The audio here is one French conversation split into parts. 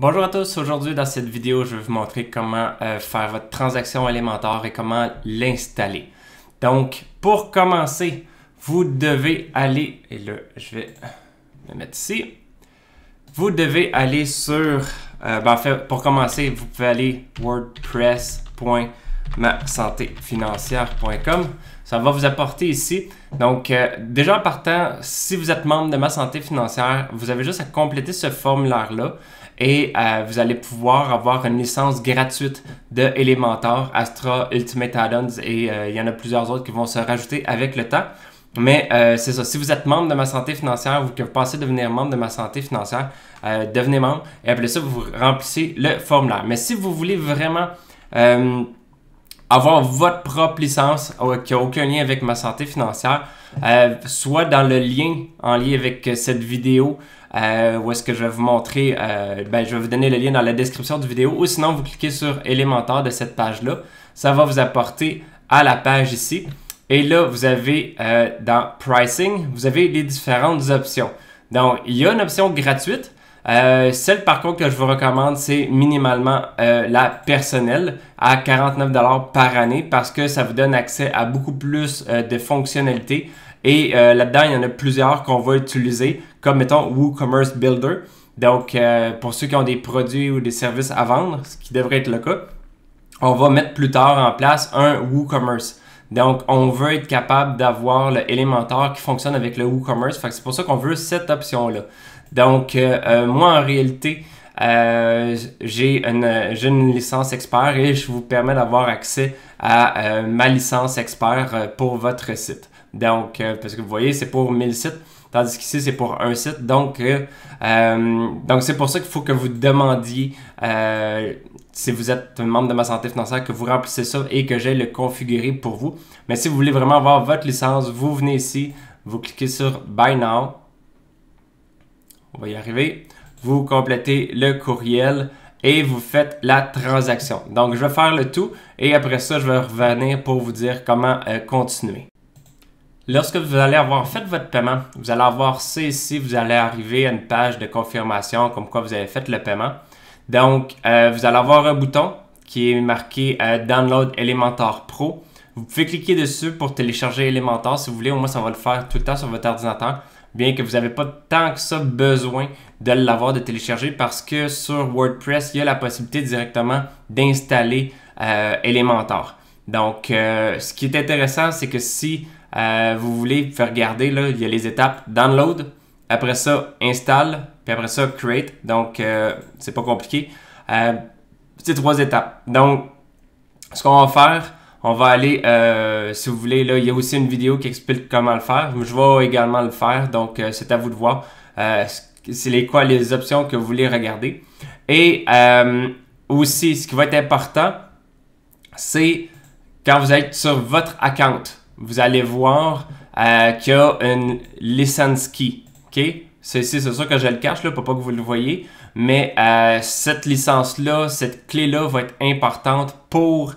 Bonjour à tous, aujourd'hui dans cette vidéo, je vais vous montrer comment faire votre transaction Elementor et comment l'installer. Donc, pour commencer, vous devez aller, et là, je vais le mettre ici. Vous devez aller sur, en fait, pour commencer, vous pouvez aller wordpress.masantefinancière.com. Ça va vous apporter ici. Donc, déjà en partant, si vous êtes membre de Ma Santé Financière, vous avez juste à compléter ce formulaire-là et vous allez pouvoir avoir une licence gratuite de Elementor, Astra, Ultimate Add-ons et il y en a plusieurs autres qui vont se rajouter avec le temps. Mais c'est ça, si vous êtes membre de Ma Santé Financière ou que vous pensez devenir membre de Ma Santé Financière, devenez membre et après ça, vous remplissez le formulaire. Mais si vous voulez vraiment avoir votre propre licence qui n'a aucun lien avec Ma Santé Financière, soit dans le lien en lien avec cette vidéo où est-ce que je vais vous montrer, je vais vous donner le lien dans la description de vidéo ou sinon vous cliquez sur Elementor de cette page-là. Ça va vous apporter à la page ici. Et là, vous avez dans Pricing, vous avez les différentes options. Donc, il y a une option gratuite. Celle par contre que je vous recommande, c'est minimalement la personnelle à 49$ par année parce que ça vous donne accès à beaucoup plus de fonctionnalités. Et là-dedans, il y en a plusieurs qu'on va utiliser, comme mettons WooCommerce Builder. Donc, pour ceux qui ont des produits ou des services à vendre, ce qui devrait être le cas, on va mettre plus tard en place un WooCommerce. Donc, on veut être capable d'avoir le Elementor qui fonctionne avec le WooCommerce. C'est pour ça qu'on veut cette option-là. Donc, moi, en réalité, j'ai une licence expert et je vous permets d'avoir accès à ma licence expert pour votre site. Donc, parce que vous voyez, c'est pour 1000 sites, tandis qu'ici, c'est pour un site. Donc c'est pour ça qu'il faut que vous demandiez, si vous êtes membre de Ma Santé Financière, que vous remplissez ça et que j'aille le configurer pour vous. Mais si vous voulez vraiment avoir votre licence, vous venez ici, vous cliquez sur Buy Now. On va y arriver. Vous complétez le courriel et vous faites la transaction. Donc, je vais faire le tout et après ça, je vais revenir pour vous dire comment continuer. Lorsque vous allez avoir fait votre paiement, vous allez avoir ça ici, vous allez arriver à une page de confirmation comme quoi vous avez fait le paiement. Donc, vous allez avoir un bouton qui est marqué Download Elementor Pro. Vous pouvez cliquer dessus pour télécharger Elementor si vous voulez. Au moins, ça va le faire tout le temps sur votre ordinateur. Bien que vous n'avez pas tant que ça besoin de l'avoir, de télécharger parce que sur WordPress, il y a la possibilité directement d'installer Elementor. Donc, ce qui est intéressant, c'est que si vous voulez faire regarder, là, il y a les étapes Download, après ça, Install, puis après ça, Create. Donc, c'est pas compliqué. C'est 3 étapes. Donc, ce qu'on va faire, on va aller, si vous voulez, là, il y a aussi une vidéo qui explique comment le faire. Je vais également le faire, donc c'est à vous de voir. C'est les options que vous voulez regarder. Et aussi, ce qui va être important, c'est quand vous êtes sur votre account, vous allez voir qu'il y a une license key. Okay? C'est sûr que je le cache là, pour pas que vous le voyez, mais cette licence-là, cette clé-là va être importante pour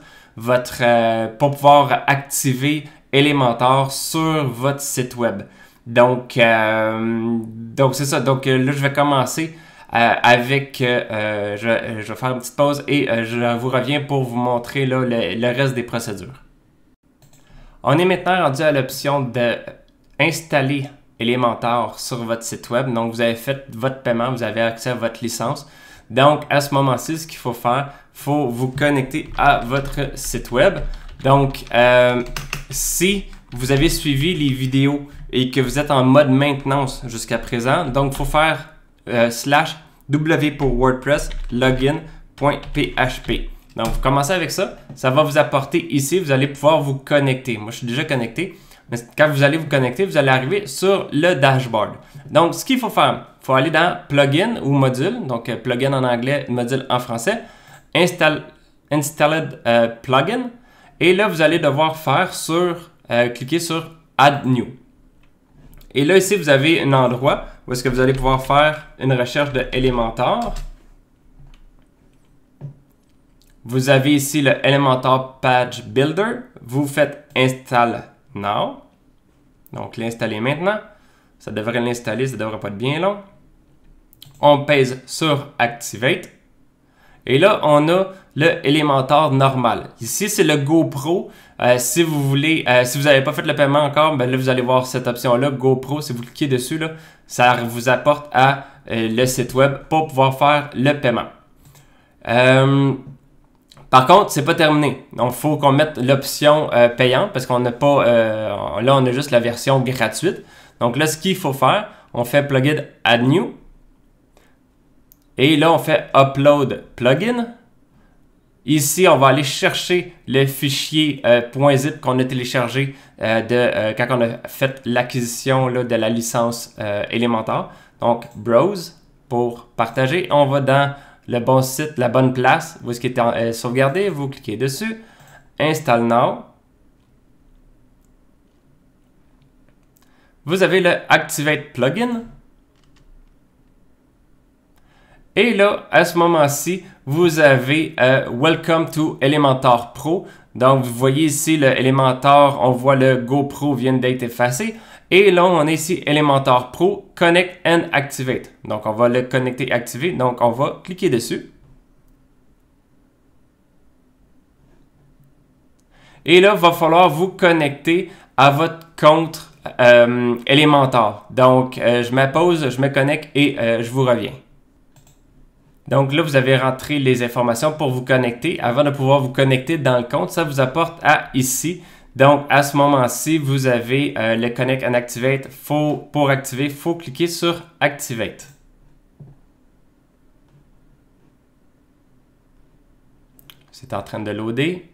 pouvoir activer Elementor sur votre site web. Donc c'est ça. Donc là, je vais commencer avec, je vais faire une petite pause et je vous reviens pour vous montrer là, le reste des procédures. On est maintenant rendu à l'option d'installer Elementor sur votre site web. Donc, vous avez fait votre paiement, vous avez accès à votre licence. Donc, à ce moment-ci, ce qu'il faut faire, il faut vous connecter à votre site web. Donc, si vous avez suivi les vidéos et que vous êtes en mode maintenance jusqu'à présent, donc il faut faire /w pour WordPress login.php. Donc, vous commencez avec ça. Ça va vous apporter ici, vous allez pouvoir vous connecter. Moi, je suis déjà connecté. Mais quand vous allez vous connecter, vous allez arriver sur le dashboard. Donc, ce qu'il faut faire, il faut aller dans Plugin ou Module. Donc, Plugin en anglais, Module en français. Installed Plugin. Et là, vous allez devoir faire cliquer sur Add New. Et là, ici, vous avez un endroit où est-ce que vous allez pouvoir faire une recherche de Elementor. Vous avez ici le Elementor Page Builder. Vous faites Install Now. Donc, l'installer maintenant. Ça devrait l'installer, ça ne devrait pas être bien long. On pèse sur Activate. Et là, on a le Elementor normal. Ici, c'est le GoPro. Si vous voulez, si vous n'avez pas fait le paiement encore, ben là, vous allez voir cette option-là, GoPro. Si vous cliquez dessus, là, ça vous apporte à le site web pour pouvoir faire le paiement. Par contre, c'est pas terminé. Donc, il faut qu'on mette l'option payante parce qu'on n'a pas. Là, on a juste la version gratuite. Donc là, ce qu'il faut faire, on fait plugin add new. Et là, on fait upload plugin. Ici, on va aller chercher le fichier .zip qu'on a téléchargé quand on a fait l'acquisition de la licence Elementor. Donc, browse pour partager. On va dans le bon site, la bonne place, où est-ce qu'il est sauvegardé. Vous cliquez dessus. Install now. Vous avez le Activate Plugin. Et là, à ce moment-ci, vous avez Welcome to Elementor Pro. Donc, vous voyez ici le Elementor, on voit le GoPro vient d'être effacé. Et là, on a ici Elementor Pro, Connect and Activate. Donc, on va le connecter et activer. Donc, on va cliquer dessus. Et là, il va falloir vous connecter à votre compte Elementor. Donc, je me pose, je me connecte et je vous reviens. Donc là, vous avez rentré les informations pour vous connecter. Avant de pouvoir vous connecter dans le compte, ça vous apporte à ici. Donc, à ce moment-ci, vous avez le Connect and Activate. Pour activer, il faut cliquer sur Activate. C'est en train de loader.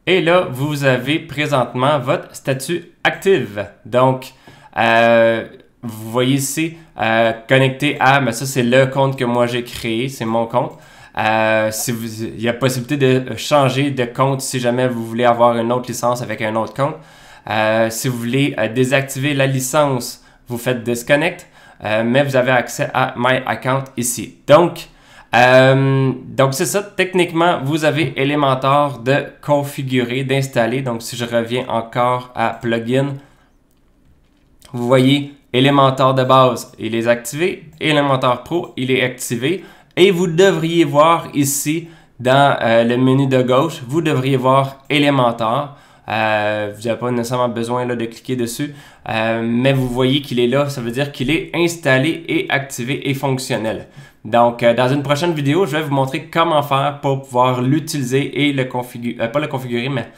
Et là, vous avez présentement votre statut active. Donc, vous voyez ici, connecté à, mais ça c'est le compte que moi j'ai créé, c'est mon compte. Il y a possibilité de changer de compte si jamais vous voulez avoir une autre licence avec un autre compte. Si vous voulez désactiver la licence, vous faites disconnect, mais vous avez accès à My Account ici. Donc c'est ça, techniquement, vous avez Elementor de configurer, d'installer. Donc, si je reviens encore à Plugin, vous voyez Elementor de base, il est activé. Elementor Pro, il est activé. Et vous devriez voir ici, dans le menu de gauche, vous devriez voir Elementor. Vous n'avez pas nécessairement besoin là, de cliquer dessus, mais vous voyez qu'il est là, ça veut dire qu'il est installé et activé et fonctionnel. Donc, dans une prochaine vidéo, je vais vous montrer comment faire pour pouvoir l'utiliser et le configurer, pas le configurer, mais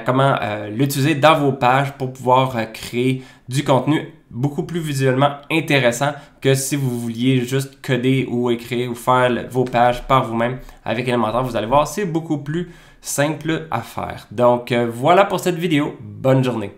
comment l'utiliser dans vos pages pour pouvoir créer du contenu beaucoup plus visuellement intéressant que si vous vouliez juste coder ou écrire ou faire vos pages par vous-même avec Elementor. Vous allez voir, c'est beaucoup plus simple à faire. Donc, voilà pour cette vidéo. Bonne journée.